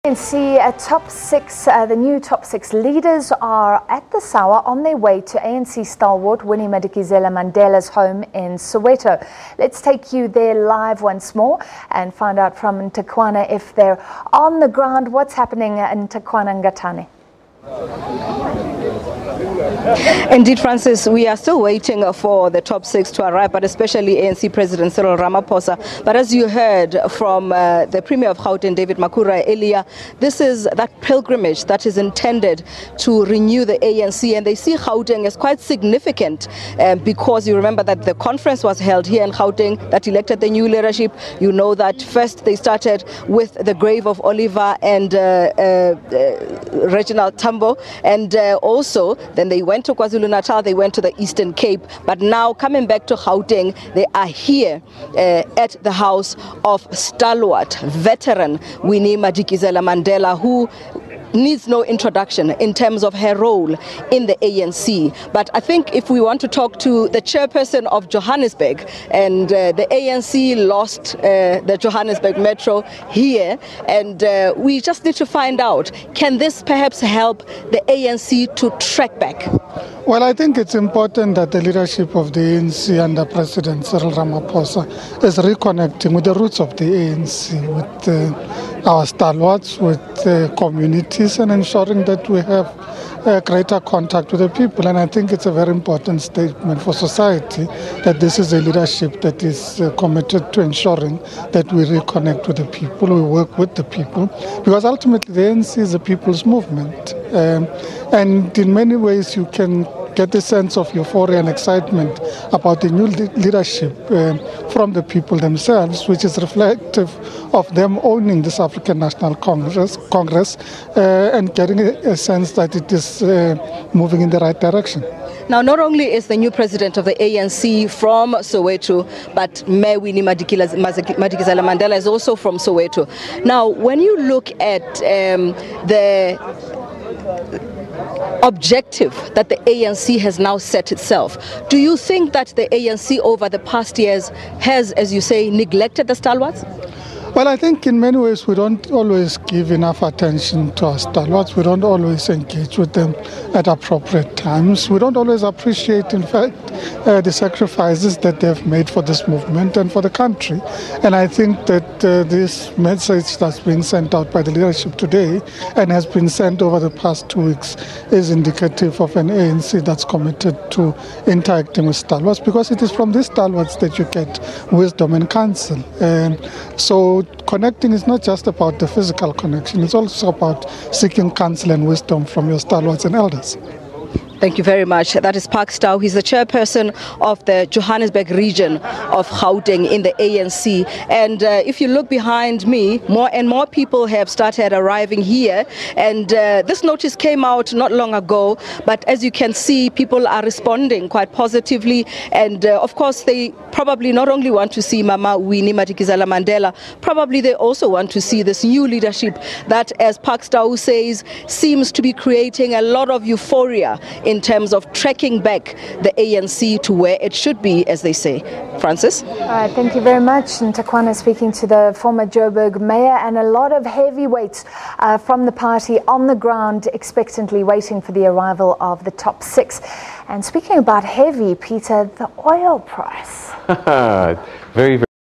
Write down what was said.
ANC Top Six, the new Top Six leaders are at the Sawa on their way to ANC stalwart Winnie Madikizela-Mandela's home in Soweto. Let's take you there live once more and find out from Nthakoana if they're on the ground. What's happening in Nthakoana Ngatane? Indeed, Francis, we are still waiting for the Top Six to arrive, but especially ANC President Cyril Ramaphosa. But as you heard from the Premier of Gauteng, David Makhura, earlier, this is that pilgrimage that is intended to renew the ANC, and they see Gauteng as quite significant because you remember that the conference was held here in Gauteng that elected the new leadership. You know that first they started with the grave of Oliver and Reginald Tambo, and also then they went to KwaZulu-Natal, they went to the Eastern Cape, but now coming back to Gauteng, they are here at the house of stalwart veteran Winnie Madikizela-Mandela, who needs no introduction in terms of her role in the ANC. But I think if we want to talk to the chairperson of Johannesburg, and the ANC lost the Johannesburg Metro here, and we just need to find out, can this perhaps help the ANC to track back? Well, I think it's important that the leadership of the ANC under President Cyril Ramaphosa is reconnecting with the roots of the ANC, with our stalwarts, with communities, and ensuring that we have greater contact with the people. And I think it's a very important statement for society that this is a leadership that is committed to ensuring that we reconnect with the people, we work with the people, because ultimately the ANC is a people's movement. And in many ways you can get a sense of euphoria and excitement about the new leadership from the people themselves, which is reflective of them owning this African National Congress and getting a sense that it is moving in the right direction. Now, not only is the new president of the ANC from Soweto, but Mayor Winnie Madikizela-Mandela is also from Soweto. Now, when you look at the objective that the ANC has now set itself, do you think that the ANC over the past years has, as you say, neglected the stalwarts? Well, I think in many ways we don't always give enough attention to our stalwarts. We don't always engage with them at appropriate times. We don't always appreciate, in fact, the sacrifices that they've made for this movement and for the country. And I think that this message that's being sent out by the leadership today and has been sent over the past 2 weeks is indicative of an ANC that's committed to interacting with stalwarts, because it is from these stalwarts that you get wisdom and counsel. So connecting is not just about the physical connection, it's also about seeking counsel and wisdom from your stalwarts and elders. Thank you very much. That is Park Stow. He's the chairperson of the Johannesburg region of Gauteng in the ANC. And if you look behind me, more and more people have started arriving here. And this notice came out not long ago. But as you can see, people are responding quite positively. And of course, they probably not only want to see Mama Winnie Madikizela-Mandela, probably they also want to see this new leadership that, as Park Stow says, seems to be creating a lot of euphoria in terms of tracking back the ANC to where it should be, as they say. Francis? All right, thank you very much. Nthakoana speaking to the former Joburg mayor, and a lot of heavyweights from the party on the ground expectantly waiting for the arrival of the Top Six. And speaking about heavy, Peter, the oil price. Very, very